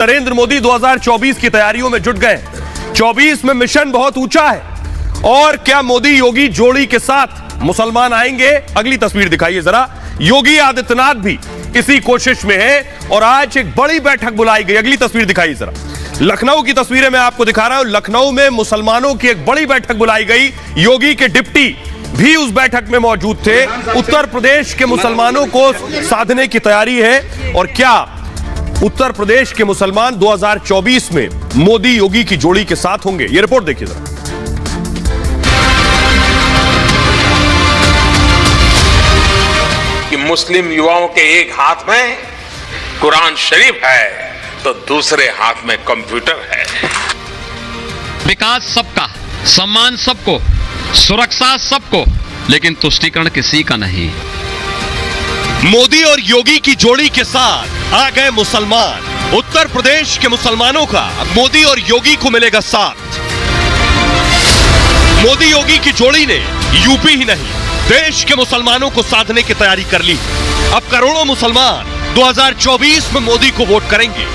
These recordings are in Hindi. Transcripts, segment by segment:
नरेंद्र मोदी 2024 की तैयारियों में जुट गए। 24 में मिशन बहुत ऊंचा है। और क्या मोदी योगी जोड़ी के साथ मुसलमान आएंगे? अगली तस्वीर दिखाइए जरा। योगी आदित्यनाथ भी इसी कोशिश में है और आज एक बड़ी बैठक बुलाई गई। अगली तस्वीर दिखाइए जरा। लखनऊ की तस्वीरें मैं आपको दिखा रहा हूं। लखनऊ में मुसलमानों की एक बड़ी बैठक बुलाई गई। योगी के डिप्टी भी उस बैठक में मौजूद थे। उत्तर प्रदेश के मुसलमानों को साधने की तैयारी है। और क्या उत्तर प्रदेश के मुसलमान 2024 में मोदी योगी की जोड़ी के साथ होंगे? यह रिपोर्ट देखिए जरा। कि मुस्लिम युवाओं के एक हाथ में कुरान शरीफ है तो दूसरे हाथ में कंप्यूटर है। विकास सबका, सम्मान सबको, सुरक्षा सबको, लेकिन तुष्टीकरण किसी का नहीं। मोदी और योगी की जोड़ी के साथ आ गए मुसलमान। उत्तर प्रदेश के मुसलमानों का मोदी और योगी को मिलेगा साथ। मोदी योगी की जोड़ी ने यूपी ही नहीं देश के मुसलमानों को साधने की तैयारी कर ली। अब करोड़ों मुसलमान 2024 में मोदी को वोट करेंगे।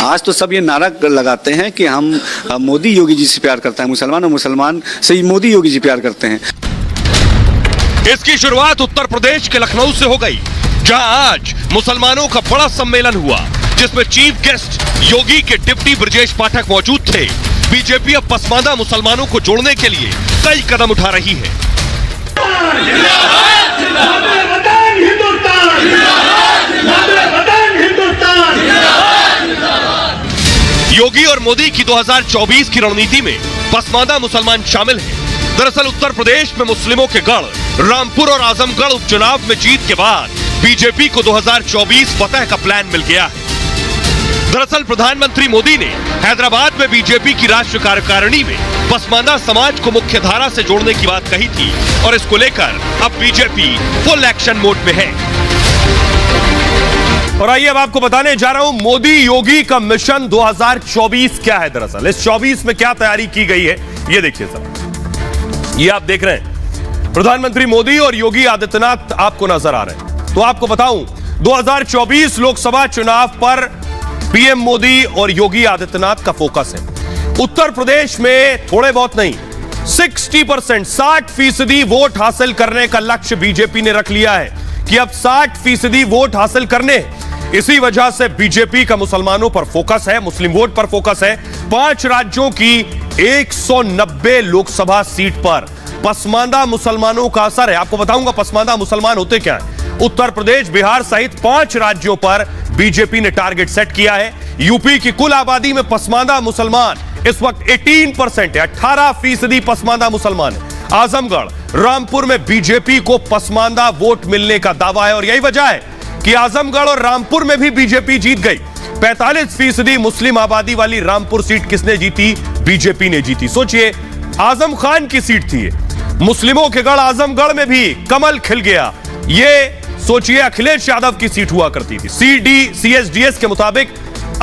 आज तो सब ये नारा लगाते हैं कि हम मोदी योगी जी से प्यार करते हैं, मुसलमान और मुसलमान से मोदी योगी जी प्यार करते हैं। इसकी शुरुआत उत्तर प्रदेश के लखनऊ से हो गई, जहां आज मुसलमानों का बड़ा सम्मेलन हुआ, जिसमें चीफ गेस्ट योगी के डिप्टी ब्रजेश पाठक मौजूद थे। बीजेपी अब पसमानदा मुसलमानों को जोड़ने के लिए कई कदम उठा रही है। योगी और मोदी की 2024 की रणनीति में पसमानदा मुसलमान शामिल हैं। दरअसल उत्तर प्रदेश में मुस्लिमों के गढ़ रामपुर और आजमगढ़ उपचुनाव में जीत के बाद बीजेपी को 2024 फतह का प्लान मिल गया है। दरअसल प्रधानमंत्री मोदी ने हैदराबाद में बीजेपी की राष्ट्रीय कार्यकारिणी में पसमानदा समाज को मुख्य धारा से जोड़ने की बात कही थी और इसको लेकर अब बीजेपी फुल एक्शन मोड में है। और आइए अब आपको बताने जा रहा हूं मोदी योगी का मिशन 2024 क्या है। दरअसल इस 24 में क्या तैयारी की गई है, ये देखिए सर। ये आप देख रहे हैं प्रधानमंत्री मोदी और योगी आदित्यनाथ आपको नजर आ रहे हैं। तो आपको बताऊं 2024 लोकसभा चुनाव पर पीएम मोदी और योगी आदित्यनाथ का फोकस है। उत्तर प्रदेश में थोड़े बहुत नहीं 60%, 60% वोट हासिल करने का लक्ष्य बीजेपी ने रख लिया है कि अब 60% वोट हासिल करने। इसी वजह से बीजेपी का मुसलमानों पर फोकस है, मुस्लिम वोट पर फोकस है। 5 राज्यों की 190 लोकसभा सीट पर पसमानदा मुसलमानों का असर है। आपको बताऊंगा पसमानदा मुसलमान होते क्या हैं। उत्तर प्रदेश, बिहार सहित 5 राज्यों पर बीजेपी ने टारगेट सेट किया है। यूपी की कुल आबादी में पसमानदा मुसलमान इस वक्त 18% है, 18% पसमानदा मुसलमान है। आजमगढ़, रामपुर में बीजेपी को पसमानदा वोट मिलने का दावा है और यही वजह है कि आजमगढ़ और रामपुर में भी बीजेपी जीत गई। 45% मुस्लिम आबादी वाली रामपुर सीट किसने जीती? बीजेपी ने जीती। सोचिए, आजम खान की सीट थी, मुस्लिमों के गढ़ आजमगढ़ में भी कमल खिल गया। ये सोचिए अखिलेश यादव की सीट हुआ करती थी। CSDS के मुताबिक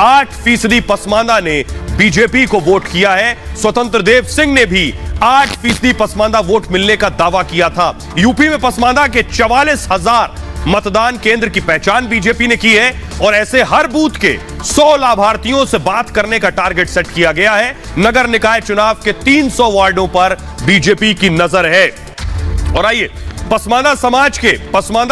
8% पसमानदा ने बीजेपी को वोट किया है। स्वतंत्र देव सिंह ने भी 8% पसमानदा वोट मिलने का दावा किया था। यूपी में पसमानदा के 44,000 मतदान केंद्र की पहचान बीजेपी ने की है और ऐसे हर बूथ के 100 लाभार्थियों से बात करने का टारगेट सेट किया गया है। नगर निकाय चुनाव के 300 वार्डों पर बीजेपी की नजर है। और आइए पसमानदा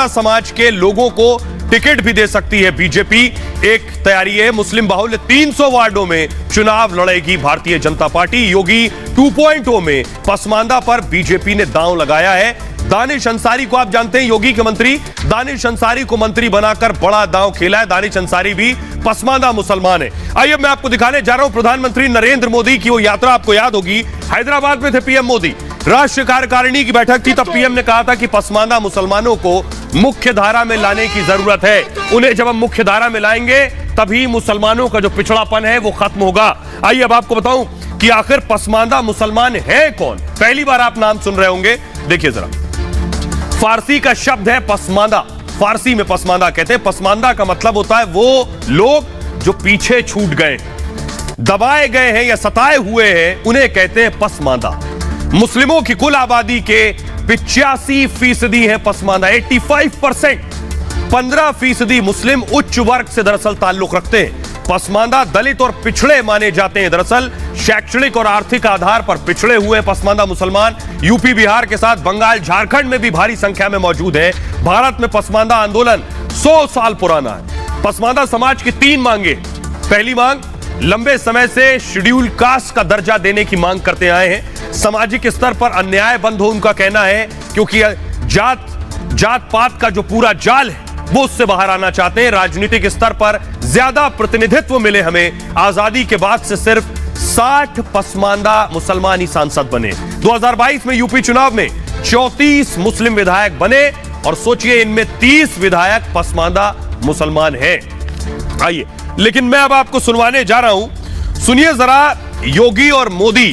समाज के लोगों को टिकट भी दे सकती है बीजेपी। एक तैयारी है, मुस्लिम बाहुल्य 300 वार्डों में चुनाव लड़ेगी भारतीय जनता पार्टी। योगी 2.0 में पसमानदा पर बीजेपी ने दांव लगाया है। दानिश अंसारी को आप जानते हैं, योगी के मंत्री दानिश अंसारी को मंत्री बनाकर बड़ा दांव खेला है। दानिश अंसारी भी पसमानदा मुसलमान है। आइए मैं आपको दिखाने जा रहा हूं प्रधानमंत्री नरेंद्र मोदी की वो यात्रा। आपको याद होगी हैदराबाद में थे पीएम मोदी, राष्ट्रीय कार्यकारिणी की बैठक थी। तब पीएम ने कहा था कि पसमानदा मुसलमानों को मुख्य धारा में लाने की जरूरत है। उन्हें जब हम मुख्य धारा में लाएंगे तभी मुसलमानों का जो पिछड़ापन है वो खत्म होगा। आइए अब आपको बताऊं कि आखिर पसमानदा मुसलमान है कौन। पहली बार आप नाम सुन रहे होंगे, देखिए जरा। फारसी का शब्द है पसमानदा। फारसी में पसमानदा कहते हैं। पसमानदा का मतलब होता है वो लोग जो पीछे छूट गए, दबाए गए हैं या सताए हुए हैं, उन्हें कहते हैं पसमानदा। मुस्लिमों की कुल आबादी के 85% है पसमानदा, 85%। 15% मुस्लिम उच्च वर्ग से दरअसल ताल्लुक रखते हैं। पसमांदा दलित और पिछड़े माने जाते हैं। दरअसल शैक्षणिक और आर्थिक आधार पर पिछड़े हुए पसमांदा मुसलमान यूपी बिहार के साथ बंगाल झारखंड में भी भारी संख्या में मौजूद है। भारत में पसमांदा आंदोलन 100 साल पुराना है। पसमांदा समाज की 3 मांगे। पहली मांग, लंबे समय से शेड्यूल कास्ट का दर्जा देने की मांग करते आए हैं। सामाजिक स्तर पर अन्याय बंद हो, उनका कहना है, क्योंकि जात पात का जो पूरा जाल है वो उससे बाहर आना चाहते हैं। राजनीतिक स्तर पर ज्यादा प्रतिनिधित्व मिले हमें। आजादी के बाद से सिर्फ 60 पसमांदा मुसलमान ही सांसद बने। 2022 में यूपी चुनाव में 34 मुस्लिम विधायक बने और सोचिए इनमें 30 विधायक पसमांदा मुसलमान हैं। आइए, लेकिन मैं अब आपको सुनवाने जा रहा हूं। सुनिए जरा, योगी और मोदी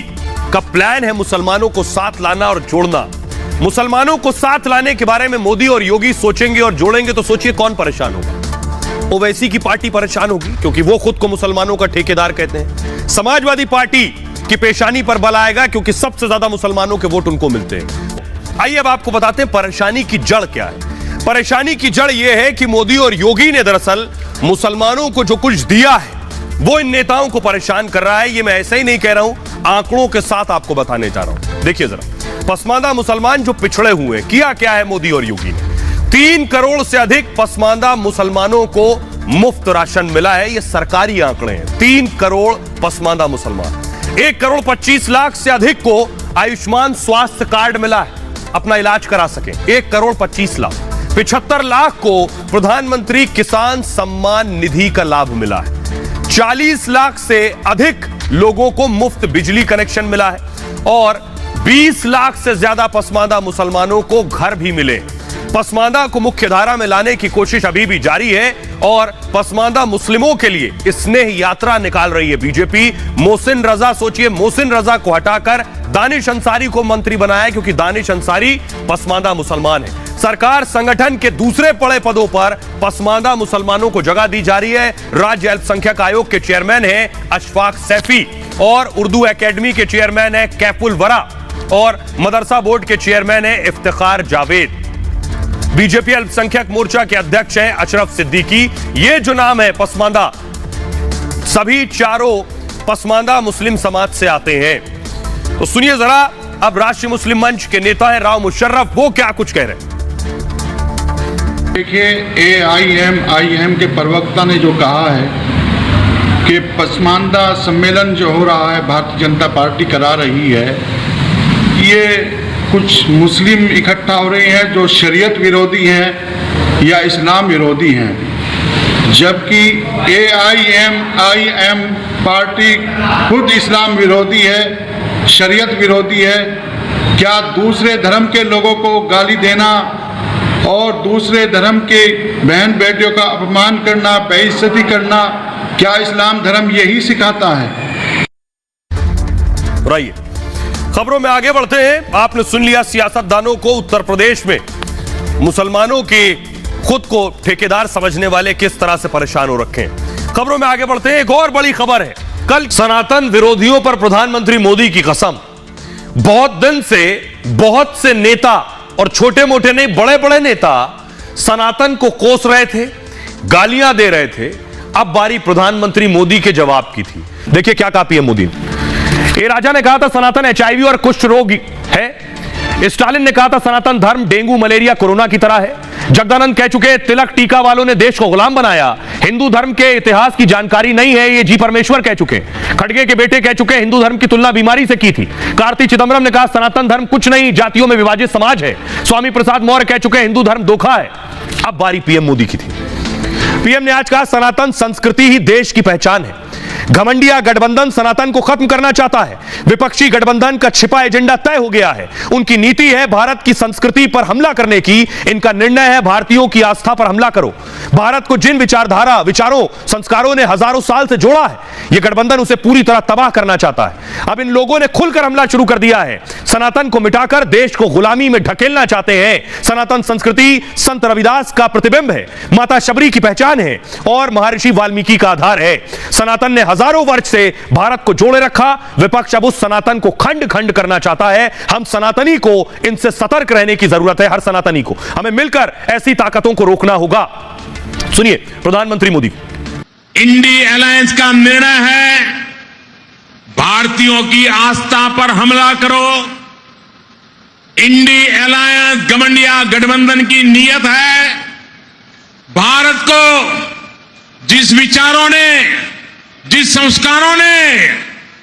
का प्लान है मुसलमानों को साथ लाना और जोड़ना। मुसलमानों को साथ लाने के बारे में मोदी और योगी सोचेंगे और जोड़ेंगे तो सोचिए कौन परेशान होगा। ओवैसी की पार्टी परेशान होगी क्योंकि वो खुद को मुसलमानों का ठेकेदार कहते हैं। समाजवादी पार्टी की पेशानी पर बल आएगा क्योंकि सबसे ज्यादा मुसलमानों के वोट उनको मिलते हैं। आइए अब आपको बताते हैं परेशानी की जड़ क्या है। परेशानी की जड़ यह है कि मोदी और योगी ने दरअसल मुसलमानों को जो कुछ दिया है वो इन नेताओं को परेशान कर रहा है। ये मैं ऐसे ही नहीं कह रहा हूं, आंकड़ों के साथ आपको बताने जा रहा हूं। देखिए जरा, पसमांदा मुसलमान जो पिछड़े हुए, किया क्या है मोदी और योगी ने। 3 करोड़ से अधिक पसमांदा मुसलमानों को मुफ्त राशन मिला है। ये सरकारी आंकड़े हैं। 3 करोड़ पसमांदा मुसलमान। 1 करोड़ 25 लाख से अधिक को आयुष्मान स्वास्थ्य कार्ड मिला है, अपना इलाज करा सके। 1 करोड़ 25 लाख। 75 लाख को प्रधानमंत्री किसान सम्मान निधि का लाभ मिला है। 40 लाख से अधिक लोगों को मुफ्त बिजली कनेक्शन मिला है और 20 लाख से ज्यादा पसमांदा मुसलमानों को घर भी मिले। पसमांदा को मुख्यधारा में लाने की कोशिश अभी भी जारी है और पसमांदा मुस्लिमों के लिए स्नेह यात्रा निकाल रही है बीजेपी। मोहसिन रजा, सोचिए, मोहसिन रजा को हटाकर दानिश अंसारी को मंत्री बनाया क्योंकि दानिश अंसारी पसमांदा मुसलमान है। सरकार संगठन के दूसरे बड़े पदों पर पसमांदा मुसलमानों को जगह दी जा रही है। राज्य अल्पसंख्यक आयोग के चेयरमैन है अशफाक सैफी और उर्दू एकेडमी के चेयरमैन है कैफुल वरा और मदरसा बोर्ड के चेयरमैन है इफ्तिखार जावेद। बीजेपी अल्पसंख्यक मोर्चा के अध्यक्ष हैं अशरफ सिद्दीकी। ये जो नाम है पसमांदा, सभी चारों पसमांदा मुस्लिम समाज से आते हैं। तो सुनिए जरा, अब राष्ट्रीय मुस्लिम मंच के नेता है राव मुशर्रफ, वो क्या कुछ कह रहे हैं। देखिए, AIM के प्रवक्ता ने जो कहा है कि पसमांदा सम्मेलन जो हो रहा है भारतीय जनता पार्टी करा रही है, ये कुछ मुस्लिम इकट्ठा हो रहे हैं जो शरीयत विरोधी हैं या इस्लाम विरोधी हैं, जबकि AIM पार्टी खुद इस्लाम विरोधी है, शरीयत विरोधी है। क्या दूसरे धर्म के लोगों को गाली देना और दूसरे धर्म के बहन बेटियों का अपमान करना, बेइज्जती करना, क्या इस्लाम धर्म यही सिखाता है? राइट, खबरों में आगे बढ़ते हैं। आपने सुन लिया सियासतदानों को उत्तर प्रदेश में मुसलमानों के खुद को ठेकेदार समझने वाले किस तरह से परेशान हो रखे हैं। खबरों में आगे बढ़ते हैं। एक और बड़ी खबर है, कल सनातन विरोधियों पर प्रधानमंत्री मोदी की कसम। बहुत दिन से बहुत से नेता और छोटे मोटे नहीं, बड़े बड़े नेता सनातन को कोस रहे थे, गालियां दे रहे थे। अब बारी प्रधानमंत्री मोदी के जवाब की थी। देखिए क्या कहा पीएम मोदी ने। ए राजा ने कहा था सनातन HIV और कुष्ठ रोग है। स्टालिन ने कहा था सनातन धर्म डेंगू मलेरिया कोरोना की तरह है। जगदानंद कह चुके तिलक टीका वालों ने देश को गुलाम बनाया। हिंदू धर्म के इतिहास की जानकारी नहीं है, ये जी परमेश्वर कह चुके। खड़गे के बेटे कह चुके हिंदू धर्म की तुलना बीमारी से की थी। कार्ति चिदंबरम ने कहा सनातन धर्म कुछ नहीं, जातियों में विभाजित समाज है। स्वामी प्रसाद मौर्य कह चुके हिंदू धर्म धोखा है। अब बारी पीएम मोदी की थी। पीएम ने आज कहा सनातन संस्कृति ही देश की पहचान है। घमंडिया गठबंधन सनातन को खत्म करना चाहता है। विपक्षी गठबंधन का छिपा एजेंडा तय हो गया है। उनकी नीति है भारत की संस्कृति पर हमला करने की। इनका निर्णय है भारतीयों की आस्था पर हमला करो। भारत को जिन विचारों संस्कारों ने हजारों साल से जोड़ा है, यह गठबंधन उसे पूरी तरह तबाह करना चाहता है। अब इन लोगों ने खुलकर हमला शुरू कर दिया है। सनातन को मिटाकर देश को गुलामी में ढकेलना चाहते हैं। सनातन संस्कृति संत रविदास का प्रतिबिंब है, माता शबरी की पहचान है और महर्षि वाल्मीकि का आधार है। सनातन ने हजारों वर्ष से भारत को जोड़े रखा। विपक्ष अब उस सनातन को खंड खंड करना चाहता है। हम सनातनी को इनसे सतर्क रहने की जरूरत है। हर सनातनी को हमें मिलकर ऐसी ताकतों को रोकना होगा। सुनिए प्रधानमंत्री मोदी। इंडी अलायंस का निर्णय है भारतीयों की आस्था पर हमला करो। इंडी अलायंस गठबंधन गठबंधन की नीयत है भारत को जिस विचारों ने, जिस संस्कारों ने,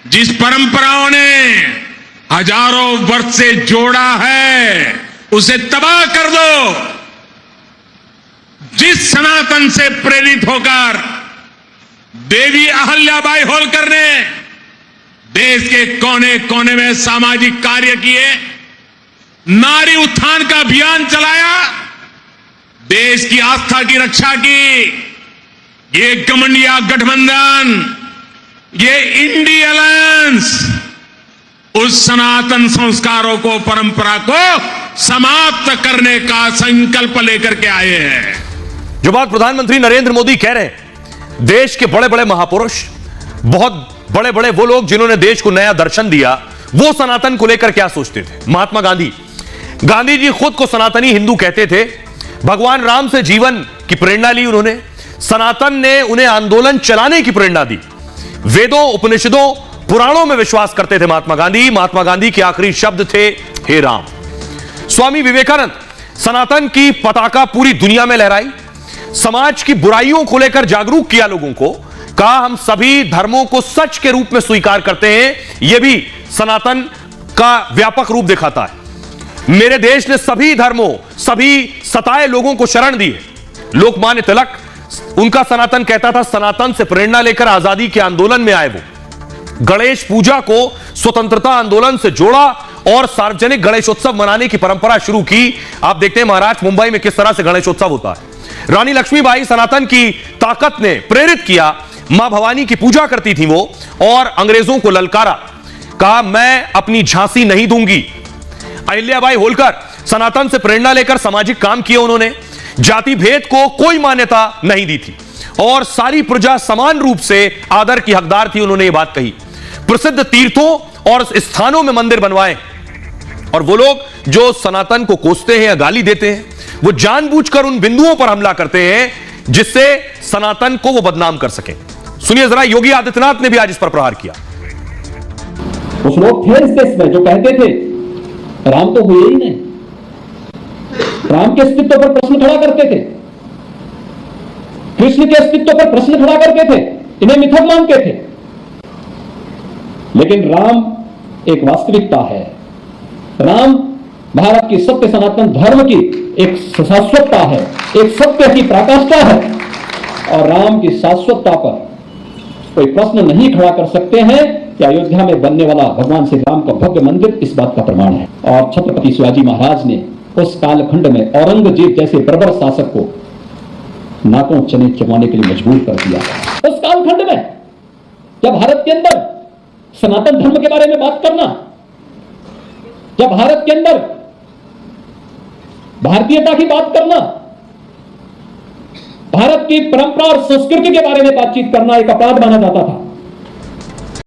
जिस परंपराओं ने हजारों वर्ष से जोड़ा है उसे तबाह कर दो। जिस सनातन से प्रेरित होकर देवी अहल्याबाई होलकर ने देश के कोने कोने में सामाजिक कार्य किए, नारी उत्थान का अभियान चलाया, देश की आस्था की रक्षा की, ये गठबंधन गठबंधन, ये इंडी अलायंस उस सनातन संस्कारों को, परंपरा को समाप्त करने का संकल्प लेकर के आए हैं। जो बात प्रधानमंत्री नरेंद्र मोदी कह रहे हैं, देश के बड़े बड़े महापुरुष, बहुत बड़े बड़े वो लोग जिन्होंने देश को नया दर्शन दिया, वो सनातन को लेकर क्या सोचते थे। महात्मा गांधी जी खुद को सनातनी हिंदू कहते थे। भगवान राम से जीवन की प्रेरणा ली उन्होंने। सनातन ने उन्हें आंदोलन चलाने की प्रेरणा दी। वेदों, उपनिषदों, पुराणों में विश्वास करते थे महात्मा गांधी के आखिरी शब्द थे, हे राम। स्वामी विवेकानंद सनातन की पताका पूरी दुनिया में लहराई, समाज की बुराइयों को लेकर जागरूक किया लोगों को, कहा हम सभी धर्मों को सच के रूप में स्वीकार करते हैं, यह भी सनातन का व्यापक रूप दिखाता है। मेरे देश ने सभी धर्मों, सभी सताए लोगों को शरण दी है। लोकमान्य तिलक, उनका सनातन कहता था, सनातन से प्रेरणा लेकर आजादी के आंदोलन में आए वो। गणेश पूजा को स्वतंत्रता आंदोलन से जोड़ा और सार्वजनिक गणेशोत्सव मनाने की परंपरा शुरू की। आप देखते हैं महाराष्ट्र, मुंबई में किस तरह से गणेशोत्सव होता है। रानी लक्ष्मीबाई सनातन की ताकत ने प्रेरित किया, मां भवानी की पूजा करती थी वो, और अंग्रेजों को ललकारा, कहा मैं अपनी झांसी नहीं दूंगी। अहिल्याबाई होलकर सनातन से प्रेरणा लेकर सामाजिक काम किए उन्होंने, जाति भेद को कोई मान्यता नहीं दी थी और सारी प्रजा समान रूप से आदर की हकदार थी, उन्होंने ये बात कही। प्रसिद्ध तीर्थों और स्थानों में मंदिर बनवाए, और वो लोग जो सनातन को कोसते हैं या गाली देते हैं, वो जानबूझकर उन बिंदुओं पर हमला करते हैं जिससे सनातन को वो बदनाम कर सके। सुनिए जरा, योगी आदित्यनाथ ने भी आज इस पर प्रहार किया। कुछ लोग थे इस देश में जो कहते थे राम तो हुए ही नहीं, राम के अस्तित्व पर प्रश्न खड़ा करते थे, कृष्ण के अस्तित्व पर प्रश्न खड़ा करते थे, इन्हें मिथक मानते थे। लेकिन राम एक वास्तविकता है, राम भारत की सत्य सनातन धर्म की एक शाश्वतता है, एक सत्य की पराकाष्ठा है, और राम की शाश्वतता पर कोई प्रश्न नहीं खड़ा कर सकते हैं कि अयोध्या में बनने वाला भगवान श्री राम का भव्य मंदिर इस बात का प्रमाण है। और छत्रपति शिवाजी महाराज ने उस कालखंड में औरंगजेब जैसे बर्बर शासक को नाकों चने चबाने के लिए मजबूर कर दिया। उस कालखंड में जब भारत के अंदर सनातन धर्म के बारे में बात करना, जब भारत के अंदर भारतीयता की बात करना, भारत की परंपरा और संस्कृति के बारे में बातचीत करना एक अपराध माना जाता था।